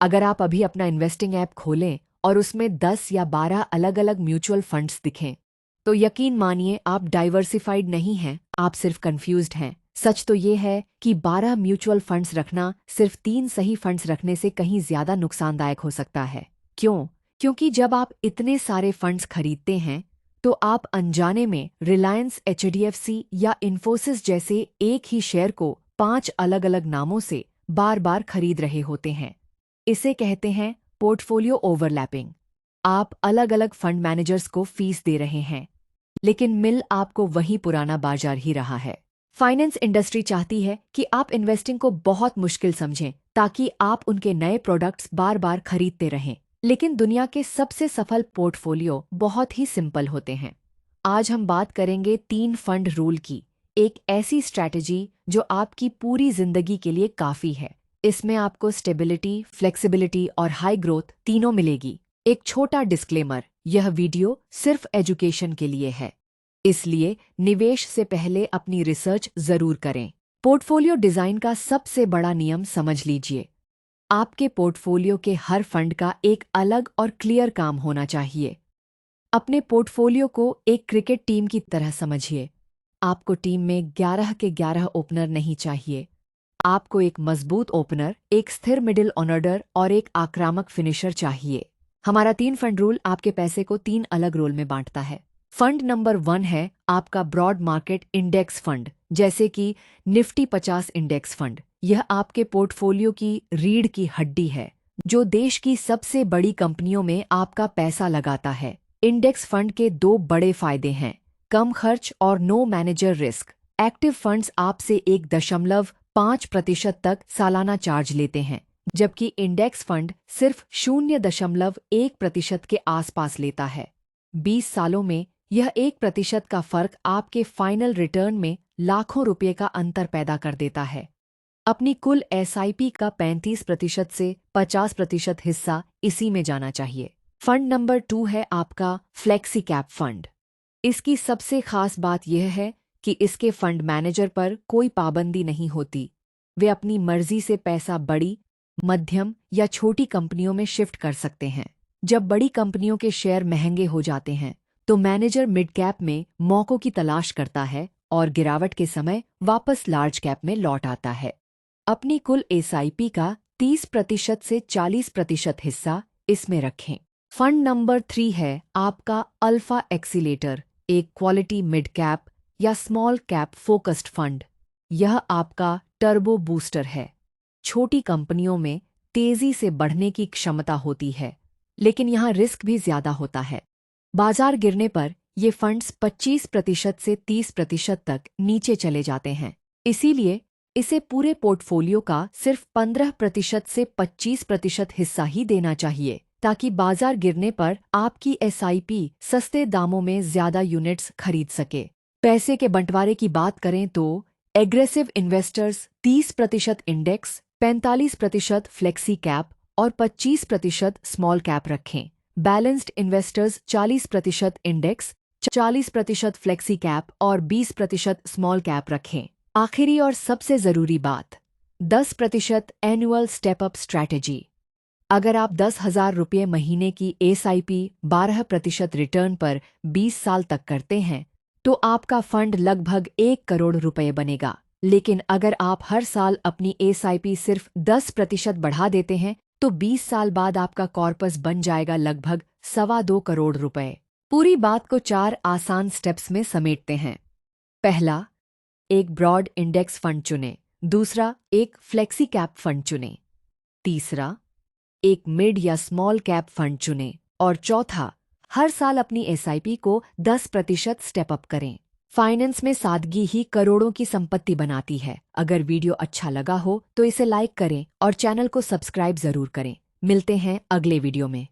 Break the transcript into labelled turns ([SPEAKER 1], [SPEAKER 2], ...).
[SPEAKER 1] अगर आप अभी अपना इन्वेस्टिंग ऐप खोलें और उसमें 10 या 12 अलग अलग म्यूचुअल फंड्स दिखें, तो यकीन मानिए आप डाइवर्सिफाइड नहीं हैं, आप सिर्फ कंफ्यूज्ड हैं। सच तो ये है कि 12 म्यूचुअल फंड्स रखना सिर्फ 3 सही फंड्स रखने से कहीं ज्यादा नुकसानदायक हो सकता है। क्यों? क्योंकि जब आप इतने सारे फंड्स खरीदते हैं तो आप अनजाने में रिलायंस, एचडीएफसी या इन्फोसिस जैसे एक ही शेयर को 5 अलग अलग नामों से बार बार खरीद रहे होते हैं। इसे कहते हैं पोर्टफोलियो ओवरलैपिंग। आप अलग अलग फंड मैनेजर्स को फीस दे रहे हैं, लेकिन मिल आपको वही पुराना बाजार ही रहा है। फाइनेंस इंडस्ट्री चाहती है कि आप इन्वेस्टिंग को बहुत मुश्किल समझें ताकि आप उनके नए प्रोडक्ट्स बार बार खरीदते रहें। लेकिन दुनिया के सबसे सफल पोर्टफोलियो बहुत ही सिंपल होते हैं। आज हम बात करेंगे 3 फंड रूल की, एक ऐसी स्ट्रैटेजी जो आपकी पूरी जिंदगी के लिए काफी है। इसमें आपको स्टेबिलिटी, फ्लेक्सिबिलिटी और हाई ग्रोथ तीनों मिलेगी। एक छोटा डिस्क्लेमर, यह वीडियो सिर्फ एजुकेशन के लिए है, इसलिए निवेश से पहले अपनी रिसर्च जरूर करें। पोर्टफोलियो डिजाइन का सबसे बड़ा नियम समझ लीजिए। आपके पोर्टफोलियो के हर फंड का एक अलग और क्लियर काम होना चाहिए। अपने पोर्टफोलियो को एक क्रिकेट टीम की तरह समझिए। आपको टीम में 11 के 11 ओपनर नहीं चाहिए। आपको एक मजबूत ओपनर, एक स्थिर मिडिल ऑर्डर और एक आक्रामक फिनिशर चाहिए। हमारा 3 फंड रूल आपके पैसे को 3 अलग रोल में बांटता है। फंड नंबर 1 है आपका ब्रॉड मार्केट इंडेक्स फंड, जैसे कि निफ्टी 50 इंडेक्स फंड। यह आपके पोर्टफोलियो की रीढ़ की हड्डी है, जो देश की सबसे बड़ी कंपनियों में आपका पैसा लगाता है। इंडेक्स फंड के 2 बड़े फायदे हैं, कम खर्च और no manager risk. Active funds आपसे 1.5% तक सालाना चार्ज लेते हैं, जबकि इंडेक्स फंड सिर्फ 0.1% के आसपास लेता है। 20 सालों में यह 1% का फर्क आपके फाइनल रिटर्न में लाखों रुपये का अंतर पैदा कर देता है। अपनी कुल एसआईपी का 35% से 50% हिस्सा इसी में जाना चाहिए। फंड नंबर 2 है आपका फ्लेक्सी कैप फंड। इसकी सबसे खास बात यह है कि इसके फंड मैनेजर पर कोई पाबंदी नहीं होती। वे अपनी मर्जी से पैसा बड़ी, मध्यम या छोटी कंपनियों में शिफ्ट कर सकते हैं। जब बड़ी कंपनियों के शेयर महंगे हो जाते हैं, तो मैनेजर मिड कैप में मौकों की तलाश करता है और गिरावट के समय वापस लार्ज कैप में लौट आता है। अपनी कुल एसआईपी का 30% से 40% हिस्सा इसमें रखें। फंड नंबर 3 है आपका अल्फा एक्सीलेटर, एक क्वालिटी मिड कैप या स्मॉल कैप फोकस्ड फंड। यह आपका टर्बो बूस्टर है। छोटी कंपनियों में तेजी से बढ़ने की क्षमता होती है, लेकिन यहाँ रिस्क भी ज्यादा होता है। बाजार गिरने पर ये फंड्स 25% से 30% तक नीचे चले जाते हैं। इसीलिए इसे पूरे पोर्टफोलियो का सिर्फ 15% से 25% हिस्सा ही देना चाहिए, ताकि बाजार गिरने पर आपकी एसआईपी सस्ते दामों में ज्यादा यूनिट्स खरीद सके। पैसे के बंटवारे की बात करें तो aggressive investors 30% index, 45% flexi cap और 25% स्मॉल कैप रखें। Balanced investors 40% index, 40% flexi cap और 20% स्मॉल कैप रखें। आखिरी और सबसे जरूरी बात, 10% एनुअल स्टेप अप स्ट्रैटेजी। अगर आप 10,000 रुपये महीने की एसआईपी 12% रिटर्न पर 20 साल तक करते हैं, तो आपका फंड लगभग 1 करोड़ रुपए बनेगा। लेकिन अगर आप हर साल अपनी एसआईपी सिर्फ 10% बढ़ा देते हैं, तो 20 साल बाद आपका कॉर्पस बन जाएगा लगभग 2.25 करोड़ रुपए। पूरी बात को 4 आसान स्टेप्स में समेटते हैं। पहला, एक ब्रॉड इंडेक्स फंड चुनें। दूसरा, एक फ्लेक्सी कैप फंड चुनें। तीसरा, एक मिड या स्मॉल कैप फंड चुनें। और चौथा, हर साल अपनी एसआईपी को 10% स्टेप अप करें। फाइनेंस में सादगी ही करोड़ों की संपत्ति बनाती है। अगर वीडियो अच्छा लगा हो तो इसे लाइक करें और चैनल को सब्सक्राइब जरूर करें। मिलते हैं अगले वीडियो में।